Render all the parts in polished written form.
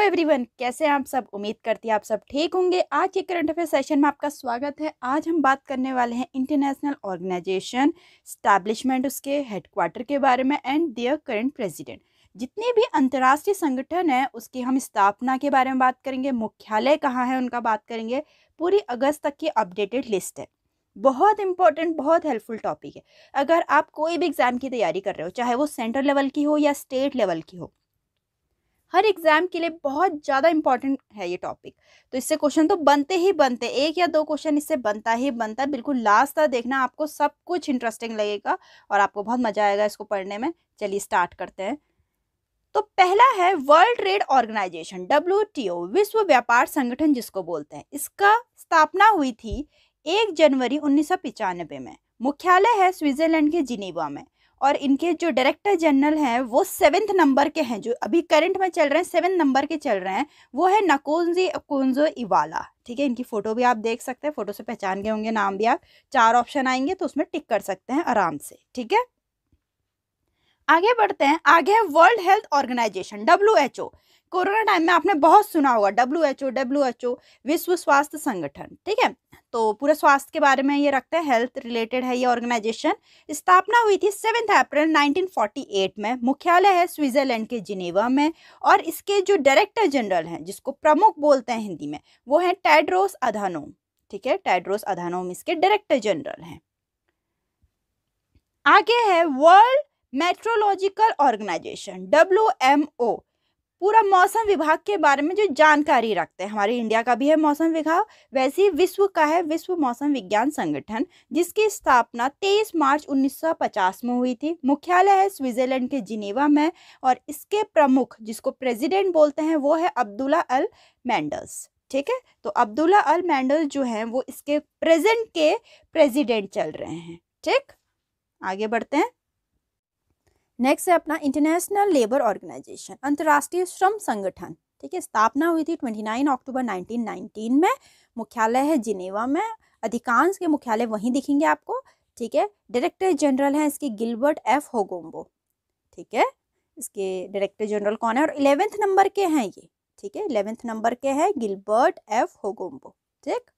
Everyone, कैसे हैं आप सब। उम्मीद करती है आप सब ठीक होंगे। आज के करंट अफेयर सेशन में आपका स्वागत है। आज हम बात करने वाले हैं इंटरनेशनल ऑर्गेनाइजेशन स्टैब्लिशमेंट, उसके हेडक्वार्टर के बारे में एंड देयर करंट प्रेसिडेंट। जितने भी अंतर्राष्ट्रीय संगठन है उसकी हम स्थापना के बारे में बात करेंगे, मुख्यालय कहाँ है उनका बात करेंगे। पूरी अगस्त तक की अपडेटेड लिस्ट है। बहुत इंपॉर्टेंट, बहुत हेल्पफुल टॉपिक है। अगर आप कोई भी एग्जाम की तैयारी कर रहे हो, चाहे वो सेंट्रल लेवल की हो या स्टेट लेवल की हो, हर एग्जाम के लिए बहुत ज़्यादा इंपॉर्टेंट है ये टॉपिक। तो इससे क्वेश्चन तो बनते ही बनते, एक या दो क्वेश्चन इससे बनता ही बनता है। बिल्कुल लास्ट तक देखना, आपको सब कुछ इंटरेस्टिंग लगेगा और आपको बहुत मजा आएगा इसको पढ़ने में। चलिए स्टार्ट करते हैं। तो पहला है वर्ल्ड ट्रेड ऑर्गेनाइजेशन, WTO, विश्व व्यापार संगठन जिसको बोलते हैं। इसका स्थापना हुई थी 1 जनवरी 1995 में। मुख्यालय है स्विट्जरलैंड के जिनेवा में और इनके जो डायरेक्टर जनरल हैं वो 7th नंबर के हैं, जो अभी करंट में चल रहे हैं 7 नंबर के चल रहे हैं, वो है नकोजी अकुंजो इवाला। ठीक है, इनकी फोटो भी आप देख सकते हैं, फोटो से पहचान गए होंगे, नाम भी आप 4 ऑप्शन आएंगे तो उसमें टिक कर सकते हैं आराम से। ठीक है, आगे बढ़ते हैं। आगे है World Health Organization, WHO। Corona time में आपने बहुत सुना होगा WHO, विश्व स्वास्थ्य संगठन। ठीक है, तो पूरे स्वास्थ्य के बारे में ये रखते हैं, हेल्थ रिलेटेड है ये ऑर्गेनाइजेशन। स्थापना हुई थी 7 अप्रैल 1948 में। मुख्यालय है स्विट्जरलैंड के जिनेवा में और इसके जो डायरेक्टर जनरल हैं, जिसको प्रमुख बोलते हैं हिंदी में, वो हैं टेड्रोस अधानोम। ठीक है, टेड्रोस अधानोम इसके डायरेक्टर जनरल हैं। आगे है वर्ल्ड मेट्रोलॉजिकल ऑर्गेनाइजेशन, WMO। पूरा मौसम विभाग के बारे में जो जानकारी रखते हैं, हमारे इंडिया का भी है मौसम विभाग, वैसे ही विश्व का है विश्व मौसम विज्ञान संगठन, जिसकी स्थापना 23 मार्च 1950 में हुई थी। मुख्यालय है स्विट्जरलैंड के जिनेवा में और इसके प्रमुख, जिसको प्रेसिडेंट बोलते हैं, वो है अब्दुल्ला अल मेंडल्स। ठीक है, तो अब्दुल्ला अल मेंडल्स जो हैं वो इसके प्रेजेंट के प्रेसिडेंट चल रहे हैं। ठीक, आगे बढ़ते हैं। नेक्स्ट है अपना इंटरनेशनल लेबर ऑर्गेनाइजेशन, अंतर्राष्ट्रीय श्रम संगठन। ठीक है, स्थापना हुई थी 29 अक्टूबर 1919 में। मुख्यालय है जिनेवा में। अधिकांश के मुख्यालय वहीं दिखेंगे आपको। ठीक है, डायरेक्टर जनरल है इसके गिलबर्ट F होगोम्बो। ठीक है, इसके डायरेक्टर जनरल कौन है और 11th नंबर के हैं ये। ठीक है, 11th नंबर के हैं गिलबर्ट F होगोम्बो। ठीक,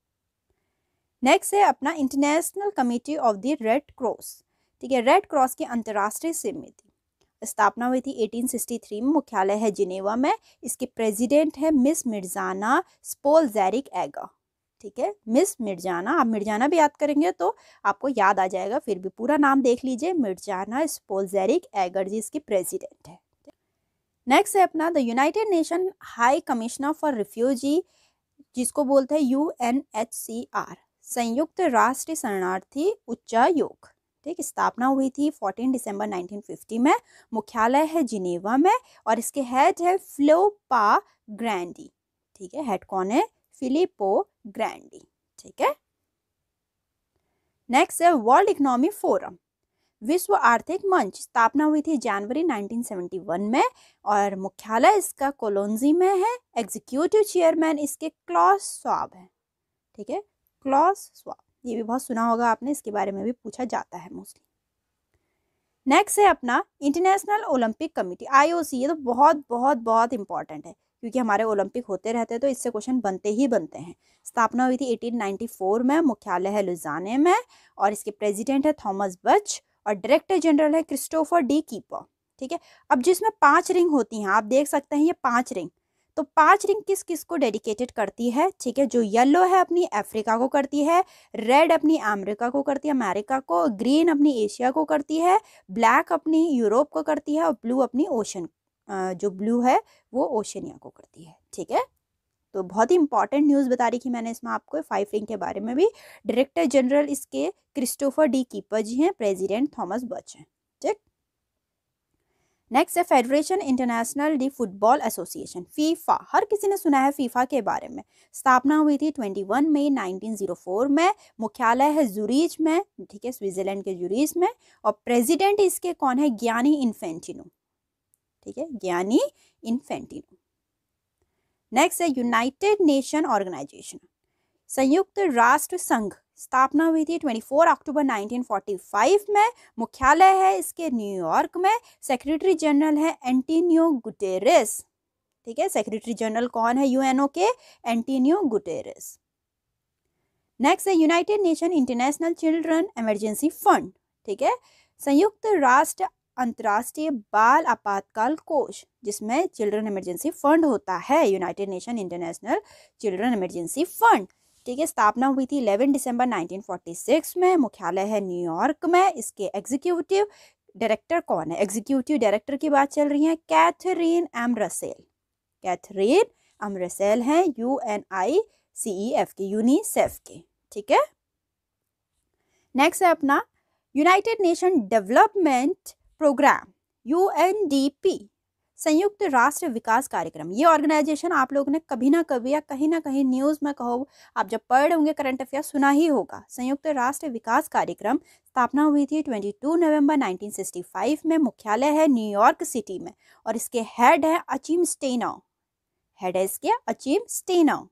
नेक्स्ट है अपना international committee of the red cross. ठीक है, रेड क्रॉस की अंतर्राष्ट्रीय समिति। स्थापना हुई थी 1863 में। मुख्यालय है जिनेवा में। इसके प्रेसिडेंट है मिस मिर्जाना स्पोलजैरिक एगर। ठीक है, मिस मिर्जाना, आप मिर्जाना भी याद करेंगे तो आपको याद आ जाएगा, फिर भी पूरा नाम देख लीजिए, मिर्जाना स्पोलजैरिक एगर जी इसकी प्रेसिडेंट है। नेक्स्ट है अपना the United nation high commissioner for refugee, जिसको बोलते हैं UNHCR, संयुक्त राष्ट्र शरणार्थी उच्चायोग। ठीक, स्थापना हुई थी 14 दिसंबर 1950 में। मुख्यालय है जिनेवा में और इसके हेड है फिलिप्पो ग्रैंडी। ठीक है, हेड कौन है? फिलिप्पो ग्रैंडी। ठीक है, नेक्स्ट है वर्ल्ड इकोनॉमिक फोरम, विश्व आर्थिक मंच। स्थापना हुई थी जनवरी 1971 में और मुख्यालय इसका कोलोंजी में है। एग्जीक्यूटिव चेयरमैन इसके क्लॉस श्वाब है। ठीक है, क्लॉस श्वाब, ये भी बहुत सुना होगा आपने, इसके बारे में भी पूछा जाता है मोस्टली। नेक्स्ट है अपना इंटरनेशनल ओलंपिक कमेटी, IOC। ये तो बहुत बहुत बहुत इंपॉर्टेंट है क्योंकि हमारे ओलंपिक होते रहते हैं तो इससे क्वेश्चन बनते ही बनते हैं। स्थापना हुई थी 1894 में। मुख्यालय है लुजाने में और इसके प्रेसिडेंट है थॉमस बच और डायरेक्टर जनरल है क्रिस्टोफर डी कीपर। ठीक है, अब जिसमें 5 रिंग होती हैं, आप देख सकते हैं ये 5 रिंग, तो 5 रिंग किस किस को डेडिकेटेड करती है? ठीक है, जो येलो है अपनी अफ्रीका को करती है, रेड अपनी अमेरिका को करती है, अमेरिका को, ग्रीन अपनी एशिया को करती है, ब्लैक अपनी यूरोप को करती है और ब्लू अपनी ओशन, जो ब्लू है वो ओशनिया को करती है। ठीक है, तो बहुत ही इंपॉर्टेंट न्यूज़ बता रही थी मैंने इसमें आपको 5 रिंग के बारे में भी। डायरेक्टर जनरल इसके क्रिस्टोफर डी कीपर जी हैं, प्रेसिडेंट थॉमस बच हैं। ठीक, नेक्स्ट है Federation International de Football Association, FIFA. हर किसी ने सुना है फीफा के बारे में। स्थापना हुई थी 21 मई 1904 में। मुख्यालय है जूरिच में। ठीक है, स्विट्जरलैंड के जूरिच में और प्रेसिडेंट इसके कौन है? Gianni Infantino. ठीक है, गियानी इन्फेंटिनो। नेक्स्ट है यूनाइटेड नेशन ऑर्गेनाइजेशन, संयुक्त राष्ट्र संघ। स्थापना हुई थी 24 अक्टूबर 1945 में। मुख्यालय है इसके न्यूयॉर्क में। सेक्रेटरी जनरल है एंटोनियो गुटेरेस। ठीक है। सेक्रेटरी जनरल कौन है यूएनओ के? Antonio Guterres. नेक्स्ट है United nation international children emergency fund, ठीक है। संयुक्त राष्ट्र अंतर्राष्ट्रीय बाल आपातकाल कोष, जिसमें चिल्ड्रन इमरजेंसी फंड होता है, United nation international children emergency fund, ठीक है। स्थापना हुई थी 11 दिसंबर 1946 में, मुख्यालय है न्यूयॉर्क में। इसके एग्जीक्यूटिव डायरेक्टर कौन है? एग्जीक्यूटिव डायरेक्टर की बात चल रही है, Catherine M Russell. Catherine M Russell हैं UNICEF के, यूनिसेफ के, ठीक है। नेक्स्ट है अपना United Nation Development Programme UNDP, संयुक्त राष्ट्र विकास कार्यक्रम। ये ऑर्गेनाइजेशन आप लोगों ने कभी ना कभी या कहीं ना कहीं न्यूज़ में कहो, आप जब पढ़ होंगे करंट अफेयर सुना ही होगा। संयुक्त राष्ट्र विकास कार्यक्रम स्थापना हुई थी 22 नवंबर 1965 में, मुख्यालय है न्यूयॉर्क सिटी में और इसके हेड है अचीम स्टेनर। हेड है इसके अचीम स्टेनर,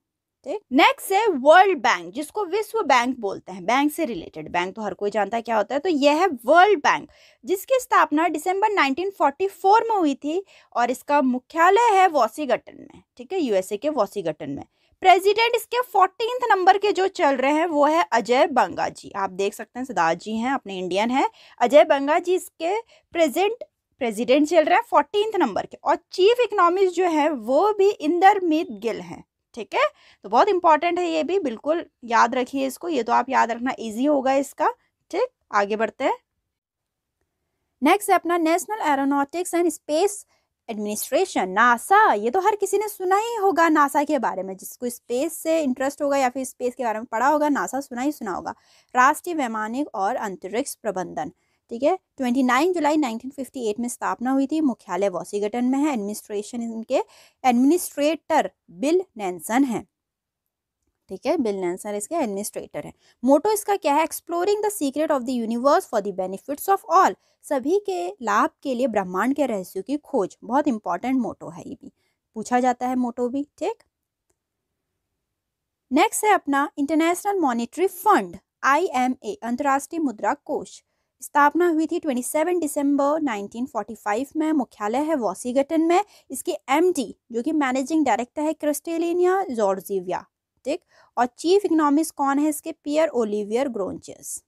ठीक। नेक्स्ट है वर्ल्ड बैंक, जिसको विश्व बैंक बोलते हैं। बैंक से रिलेटेड, बैंक तो हर कोई जानता है क्या होता है, तो यह है वर्ल्ड बैंक, जिसकी स्थापना दिसंबर 1944 में हुई थी और इसका मुख्यालय है वॉशिंगटन में, ठीक है, यूएसए के वॉशिंगटन में। प्रेसिडेंट इसके 14th नंबर के जो चल रहे हैं वो है अजय बंगा जी। आप देख सकते हैं सरदार जी हैं, अपने इंडियन है। अजय बंगा जी इसके प्रेसिडेंट चल रहे हैं 14th नंबर के, और चीफ इकोनॉमिस्ट जो है वो भी इंदरमीत गिल हैं, ठीक है। तो बहुत इंपॉर्टेंट है ये भी, बिल्कुल याद रखिए इसको, ये तो आप याद रखना इजी होगा इसका, ठीक। आगे बढ़ते हैं। नेक्स्ट है अपना national aeronautics and space administration, NASA. ये तो हर किसी ने सुना ही होगा नासा के बारे में, जिसको स्पेस से इंटरेस्ट होगा या फिर स्पेस के बारे में पढ़ा होगा, नासा सुना ही सुना होगा। राष्ट्रीय वैमानिक और अंतरिक्ष प्रबंधन, ठीक है। 29 जुलाई 1958 में स्थापना हुई थी, मुख्यालय वॉशिंगटन में है। एडमिनिस्ट्रेशन इनके एडमिनिस्ट्रेटर बिल नैल्सन है, ठीक है, बिल नैल्सन इसके एडमिनिस्ट्रेटर है। मोटो इसका क्या है? Exploring the secret of the universe for the benefits of all, सभी के लाभ के लिए ब्रह्मांड के रहस्यों की खोज। बहुत इंपॉर्टेंट मोटो है, ये भी पूछा जाता है मोटो भी, ठीक। नेक्स्ट है अपना इंटरनेशनल मॉनेटरी फंड IMA, अंतर्राष्ट्रीय मुद्रा कोष। स्थापना हुई थी 27 दिसंबर 1945 में, मुख्यालय है वॉशिंगटन में। इसके MD जो कि मैनेजिंग डायरेक्टर है क्रिस्टेलिना जॉर्जिवा, ठीक। और चीफ इकोनॉमिस्ट कौन है इसके? पियर ओलिवियर ग्रोंचेस,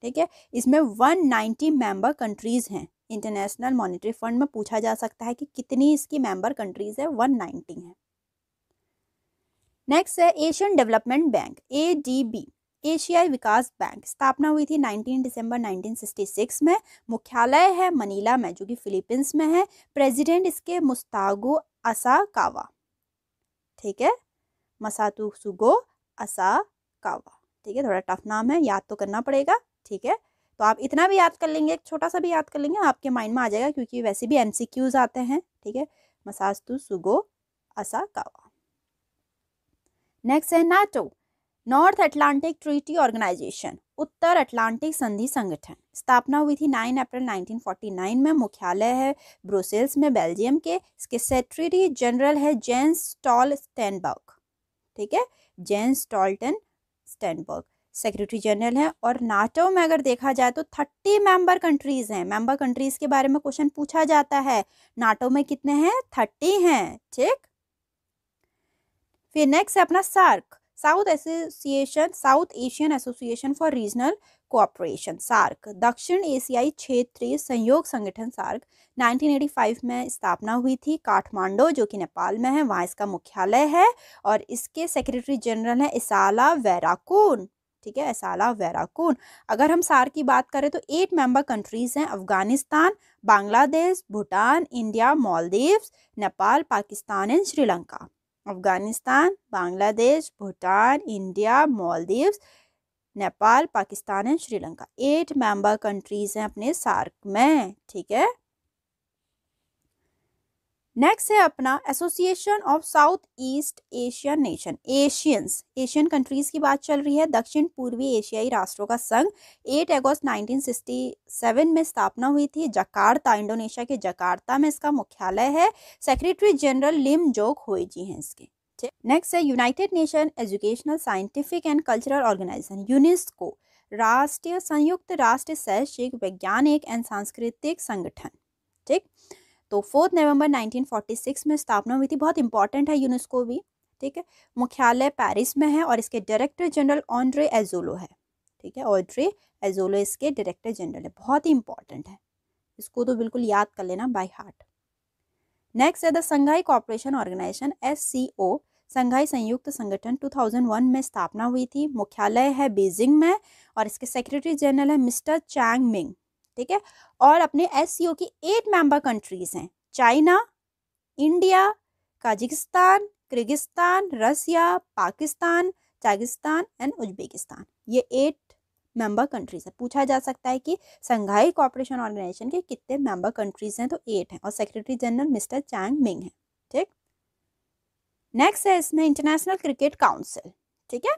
ठीक है। इसमें 190 मेंबर कंट्रीज हैं। इंटरनेशनल मॉनेटरी फंड में पूछा जा सकता है कि कितनी इसकी मेंबर कंट्रीज है, 190 है। नेक्स्ट है एशियन डेवलपमेंट बैंक ADB, एशियाई विकास बैंक। स्थापना हुई थी 19 दिसंबर 1966 में, मुख्यालय है मनीला में जो कि फिलीपींस में है। प्रेसिडेंट इसके मुस्तागो असाकावा, ठीक है, मसातुसुगो असाकावा, ठीक है। थोड़ा टफ नाम है, याद तो करना पड़ेगा, ठीक है। तो आप इतना भी याद कर लेंगे, एक छोटा सा भी याद कर लेंगे, आपके माइंड में आ जाएगा, क्योंकि वैसे भी MCQs आते हैं, ठीक है। Masatsugu Asakawa. नेक्स्ट है NATO, North Atlantic Treaty Organization, उत्तर अटलांटिक संधि संगठन। स्थापना हुई थी 9 अप्रैल 1949 में, मुख्यालय है ब्रुसेल्स में, बेल्जियम के। इसके सेक्रेटरी जनरल है जेंस स्टॉलटेनबर्ग, ठीक है, जेंस स्टॉलटेनबर्ग सेक्रेटरी जनरल है। और नाटो में अगर देखा जाए तो 30 मेंबर कंट्रीज हैं। मेंबर कंट्रीज के बारे में क्वेश्चन पूछा जाता है, नाटो में कितने हैं? 30 हैं, ठीक। फिर नेक्स्ट है अपना SAARC, South Asian Association for Regional Cooperation, SAARC, दक्षिण एशियाई क्षेत्रीय सहयोग संगठन। सार्क 1985 में स्थापना हुई थी, काठमांडू जो कि नेपाल में है, वहाँ इसका मुख्यालय है। और इसके सेक्रेटरी जनरल है इसाला वेराकून, ठीक है, इसाला वेराकून। अगर हम सार्क की बात करें तो 8 मेंबर कंट्रीज हैं, Afghanistan, Bangladesh, Bhutan, India, Maldives, Nepal, Pakistan and Sri Lanka. Afghanistan, Bangladesh, Bhutan, India, Maldives, Nepal, Pakistan and Sri Lanka, 8 member countries हैं अपने सार्क में, ठीक है। नेक्स्ट है अपना association of south east Asian nation, Asian countries की बात चल रही है, दक्षिण पूर्वी एशियाई राष्ट्रों का संघ। 8 अगस्त 1967 में स्थापना हुई थी, जकार्ता, इंडोनेशिया के जकार्ता में इसका मुख्यालय है। Secretary general Lim Jock Hoi हैं इसके, ठीक। नेक्स्ट है United Nation Educational Scientific and Cultural Organization, UNESCO, संयुक्त राष्ट्र शैक्षिक, वैज्ञानिक एंड सांस्कृतिक संगठन, ठीक। तो 4 नवंबर 1946 में स्थापना हुई थी, बहुत इंपॉर्टेंट है यूनेस्को भी, ठीक है। मुख्यालय पेरिस में है और इसके डायरेक्टर जनरल ऑड्रे एजोलो है, ठीक है। ऑड्रे एजोलो इसके डायरेक्टर जनरल है, बहुत ही इंपॉर्टेंट है, इसको तो बिल्कुल याद कर लेना बाय हार्ट। नेक्स्ट है the Shanghai Corporation Organization, SCO, Shanghai संयुक्त संगठन 2001 में स्थापना हुई थी। मुख्यालय है बीजिंग में और इसके सेक्रेटरी जनरल है मिस्टर चैंग मिंग, ठीक है। और अपने SCO की 8 मेंबर कंट्रीज हैं, China, India, Kazakhstan, Kyrgyzstan, Russia, Pakistan, Tajikistan and Uzbekistan. ये 8 मेंबर कंट्रीज है। पूछा जा सकता है कि संघाई कॉर्पोरेशन ऑर्गेनाइजेशन के कितने मेंबर कंट्रीज हैं, तो 8 हैं और secretary general mister Zhang Ming है, ठीक। नेक्स्ट है इसमें इंटरनेशनल क्रिकेट काउंसिल, ठीक है।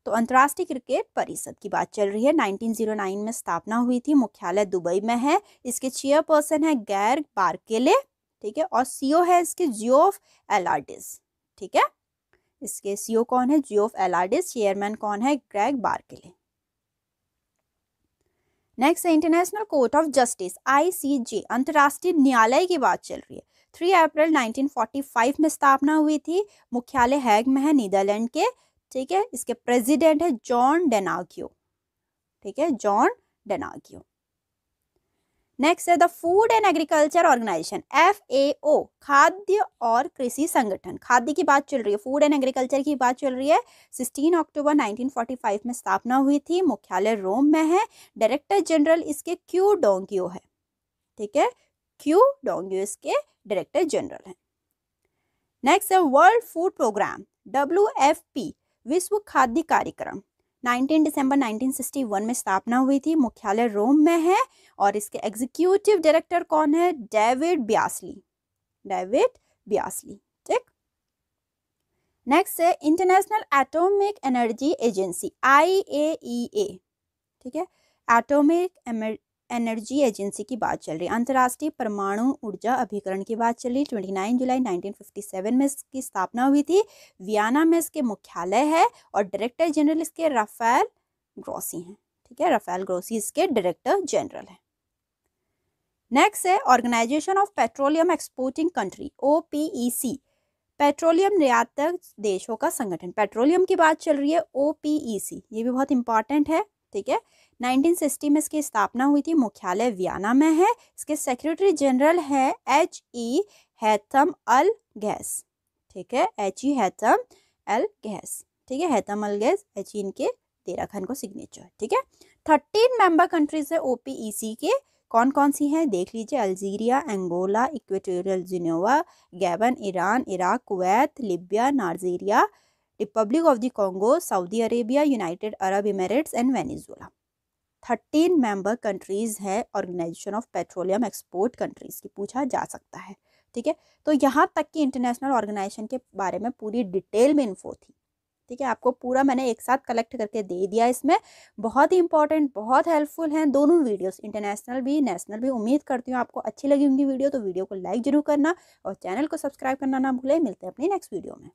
तो अंतर्राष्ट्रीय क्रिकेट परिषद की बात चल रही है, 1909 में स्थापना हुई थी। मुख्यालय दुबई में है। इसके चेयरपर्सन है गैर बार्केले, ठीक है। और CEO है इसके जियोफ एलार्डिस, ठीक है। इसके CEO कौन है? जियोफ एलार्डिस। चेयरमैन कौन है? ग्रेग बार्केले। नेक्स्ट है international court of justice, ICJ, अंतर्राष्ट्रीय न्यायालय की बात चल रही है। 3 अप्रैल 1945 में स्थापना हुई थी। मुख्यालय हैग में है, नीदरलैंड के, ठीक है। इसके प्रेसिडेंट है जॉन डेनागियो, ठीक है, जॉन डेनागियो। नेक्स्ट है the Food and Agriculture Organization, FAO, खाद्य और कृषि संगठन। खाद्य की बात चल रही है, फूड एंड एग्रीकल्चर की बात चल रही है। 16 अक्टूबर 1945 में स्थापना हुई थी। मुख्यालय रोम में है। डायरेक्टर जनरल इसके क्यू डोंगियो है, ठीक है। क्यू डोंगियो इसके डायरेक्टर जनरल है। नेक्स्ट है वर्ल्ड फूड प्रोग्राम, WFP, विश्व खाद्य कार्यक्रम। 19 दिसंबर 1961 में स्थापना हुई थी। मुख्यालय रोम में है और इसके एग्जीक्यूटिव डायरेक्टर कौन है? डेविड ब्यासली, डेविड ब्यासली, ठीक। नेक्स्ट है international atomic energy agency, IAEA, ठीक है। एटॉमिक एनर्जी एजेंसी की बात चल रही है। अंतर्राष्ट्रीय परमाणु ऊर्जा अभिकरण की बात चल रही है। 29 जुलाई 1957 में इसकी स्थापना हुई थी। वियना में इसके मुख्यालय है और डायरेक्टर जनरल इसके राफेल ग्रोसी हैं, ठीक है। राफेल ग्रोसी इसके डायरेक्टर जनरल है। नेक्स्ट है Organization of Petroleum Exporting Country, OPEC, petroleum निर्यातक देशों का संगठन। पेट्रोलियम की बात चल रही है, OPEC, ये भी बहुत इंपॉर्टेंट है, ठीक है। 1960 में इसकी स्थापना हुई थी। मुख्यालय वियना में है। इसके सेक्रेटरी जनरल है HE हैथम अल गैस, ठीक है। HE हैथम अल गैस, ठीक है। हैथम अल गैस, HE इनके दे रखा इनको सिग्नेचर, ठीक है। 13 मेंबर कंट्रीज है OPEC के। कौन कौन सी हैं देख लीजिए, Algeria, Angola, Equatorial Geneva, Gabon, Iran, Iraq, Kuwait, Libya, Nigeria, Republic of the Congo, Saudi Arabia, United Arab Emirates and Venezuela. 13 member countries है Organization of Petroleum Export Countries की, पूछा जा सकता है, ठीक है। तो यहाँ तक की इंटरनेशनल ऑर्गेनाइजेशन के बारे में पूरी डिटेल में इन्फो थी, ठीक है। आपको पूरा मैंने एक साथ कलेक्ट करके दे दिया। इसमें बहुत ही इंपॉर्टेंट, बहुत हेल्पफुल हैं दोनों वीडियोस, इंटरनेशनल भी नेशनल भी। उम्मीद करती हूँ आपको अच्छी लगी होंगी वीडियो, तो वीडियो को लाइक जरूर करना और चैनल को सब्सक्राइब करना ना भूलें। मिलते हैं अपनी नेक्स्ट वीडियो में।